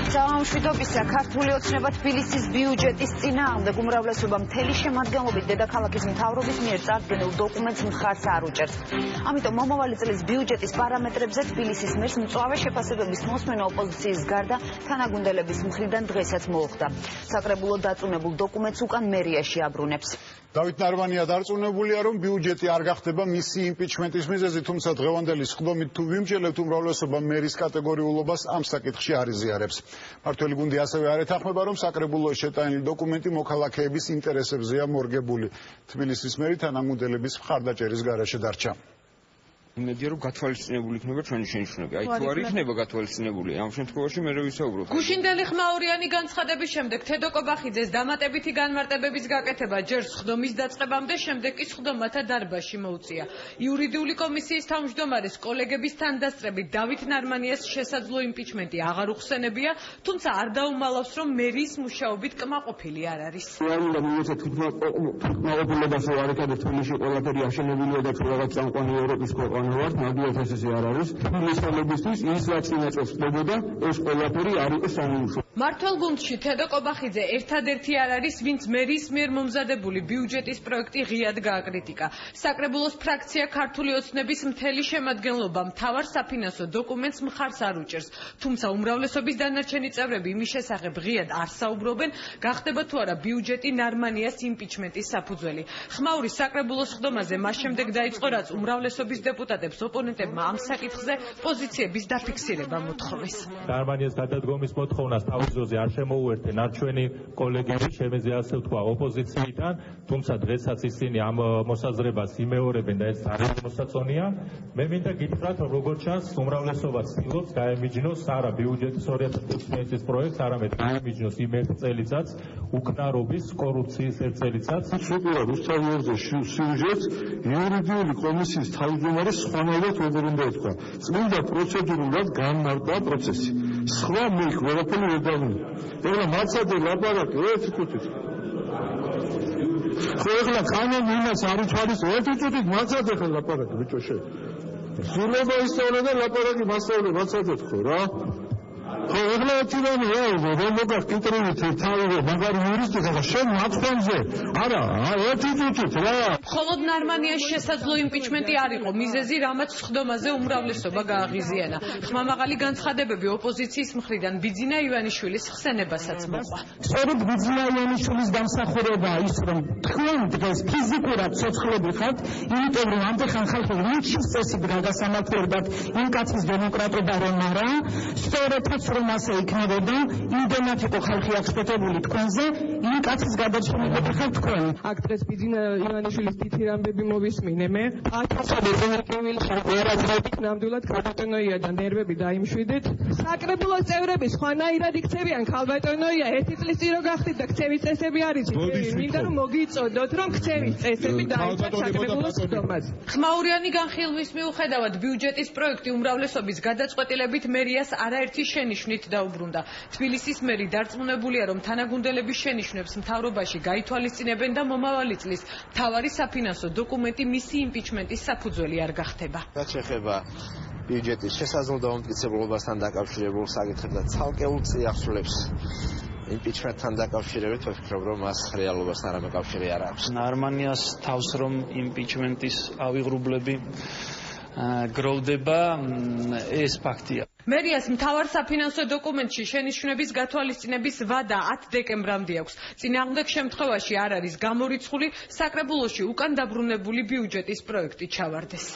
მშვიდობისა ქართული ოცნება თბილისის ბიუჯეტის წინააღმდეგ უმრავლესობა მთელი შემადგენლობით დედაქალაქის მთავრობის მიერ წარდგენილ დოკუმენტს მხარს არ უჭერს. ამიტომ მომავალი წლის ბიუჯეტის პარამეტრებზე თბილისის მერს მწვავე შეფასებების მოსმენა ოპოზიციის გარდა თანაგუნდელების მხრიდან დღესაც მოხდა. საკრებულო დაწუნებულ დოკუმენტს უკან მერიაში აბრუნებს. დავით ნარმანია დარწმუნებულია, რომ ბიუჯეტი არ გახდება მისი იმპიჩმენტის მიზეზი, თუმცა დღევანდელი სხდომით თუ ვიმსჯელებთ, უმრავლესობა მერის კატეგორიულობას ამ საკითხში არ იზიარებს. მართველი გუნდი ასევე არ ეთანხმება, რომ საკრებულოში შეტანილი დოკუმენტი მოქალაქეების ინტერესებზეა მორგებული. თბილისის მერი თანაგუნდელების მხარდაჭერის გარეშე დარჩა. იმედია რომ გათვალისწინებული იქნება ჩვენი შენიშვნები. აი თუ არ იქნება გათვალისწინებული, ამ შემთხვევაში მე ვისაუბრობ. გუშინდელი ხმაურიანი განცხადების შემდეგ თედო კობახიძეს დამატებითი განმარტებების გაკეთება ჯერ სხდომის დაწყებამდე, შემდეგ კი სხდომათა დარბაზში მოუწია. იურიდიული კომისიის თავმჯდომარის კოლეგების თანდასწრებით დავით ნარმანიას შესაძლო იმპიჩმენტი აღარ უხსენებია, თუმცა არ დაუმალავს, რომ მერის მუშაობით კმაყოფილი არ არის. რეალურად მიეცეთ კმაყოფილებას არ ეკადეთ თბილისში ყველაფერი აშენებულია და თუ რაღაც წამყვანი ევროპის ქვეყანა ვართ, მაგიათ ესე არ არის. თბილისელებისთვის ის რაც წინაწელს ხდებოდა, ეს ყველაფერი არ იყო სამუშაო. მართლ გუნდში თედო კობახიძე ერთადერთი არ არის, ვინც მერის მიერ მომზადებული ბიუჯეტის პროექტი ღიად გააკრიტიკა. საკრებულოს ფრაქცია ქართული ოცნების მთელი შემადგენლობა მთავარ საფინანსო დოკუმენტს მხარს არ უჭერს, თუმცა უმრავლესობის დანარჩენი წევრები იმის შესახებ ღიად არ საუბრობენ, გახდება თუ არა ბიუჯეტი ნარმანიას იმპიჩმენტის საფუძველი. ხმაურის საკრებულოს სხდომაზე მას შემდეგ დაიწყო, რაც უმრავლესობის დეპუტატებს ოპონენტებმა ამ საკითხზე პოზიციების დაფიქსირება მოთხოვეს. ნარმანიას გადადგომის მოთხოვნას თავის ძოზე არ შემოუერთენ არ ჩვენი კოლეგები, შემეზე ასე ვთქვა ოპოზიციიდან, თუმცა დღესაც ისინი ამ მოსაზრებას იმეორებენ და ეს არის მოსაწონია. მე მინდა გითხრათ, რომ როგორც ჩანს, უმრავლესობა ცდილობს გაემიჯნოს არა ბიუჯეტის 2015 წლის პროექტს, არამედ გაემიჯნოს იმ ერთ წელიწადს უკნარობის კორუფციის ერთ წელიწადს. სუპერად უსწავლოზე სიუჟეტს იურიდიული კომისიის თავმჯდომარის სხვანაირად როგორ უნდა ეთქვა. წმინდა პროცედურულად განმარტა პროცესი. სხვა მიქ ყველაფერი ვერ დავინო. ეხლა მაცადე ლაპარაკი ერთი წუთით. ხო ეხლა კანონი იმას არ უთვალის ერთი წუთით მაცადე ხელ ლაპარაკი ბიჭო შე. სულობა ისწავლე და ლაპარაკი მასწავლე მაცადეთ ხო რა. ხო ეხლა ერთი რამე რომ მოგახკიტრებით თავი მაგარი იურისტი ხარ შენ მათქვენზე. არა, ერთი წუთით რა. მხოლოდ ნარმანიას შესაძლო იმპიჩმენტი არ იყო მიზეზი, რამაც სხდომაზე უმრავლესობა გააღიზიანა. ხმამაღალი განცხადებები ოპოზიციის მხრიდან ბიძინა ივანიშვილის ხსენებასაც მოყვა. სწორედ ბიძინა ივანიშვილის დამსახურება ის, რომ თქვენ დღეს ფიზიკურად ცოცხლები ხართ, იმიტომ რომ ამდენ ხალხი ლინჩის წესით გაგასამართლებდათ იმ კაცის დემოკრატობა რომ არა, სწორედაც რომ ასე იქნებოდა, იმდენად იყო ხალხი აღშფოთებული თქვენზე, იმ კაცის გადარჩენილები ხართ თქვენ. აქ დღეს ბიძინა ივანიშვილის თითი ამბები მოვისმინე მე. ათასობით ზემოქმედილი ხალხი ნამდვილად ქალბატონოია და ნერვები დაიმშვიდეთ. საკრებულოს წევრები სხვანაირად იქცევიან ქალბატონოია, ერთი წლის წინ რო გახდით და ქცევის წესები არის. მინდა რომ მოგიწოდოთ, რომ ქცევის წესები დაიწყო საკრებულოს სხდომაზე. ხმაურიანი განხილვის მიუხედავად ბიუჯეტის პროექტი უმრავლესობის გადაწყვეტილებით მერიას არაერთი შენიშვნით დაუბრუნდა. თბილისის მერი დარწმუნებულია, რომ თანაგუნდელების შენიშვნებს მთავრობაში გაითვალისწინებენ და მომავალი წლის მთავარი საფინანსო დოკუმენტი მისი იმპიჩმენტის საფუძველი არ გახდება. რაც შეეხება ბიუჯეტის შესაძლო დამამტკიცებლობასთან დაკავშირებულ საკითხებს და ცალკეულ წიაღწევებს იმპიჩმენტთან დაკავშირებით ვფიქრობ, რომ მას რეალობასთან რამე კავშირი არ აქვს. ნარმანიას თავს რომ იმპიჩმენტის ავიღრუბლები გროვდება, ეს ფაქტია. მერიას მთავარ საფინანსო დოკუმენტში შენიშვნების გათვალისწინების ვადა 10 დეკემბრამდე აქვს. წინააღმდეგ შემთხვევაში არ არის გამორიცხული საკრებულოში უკან დაბრუნებული ბიუჯეტის პროექტი ჩავარდეს.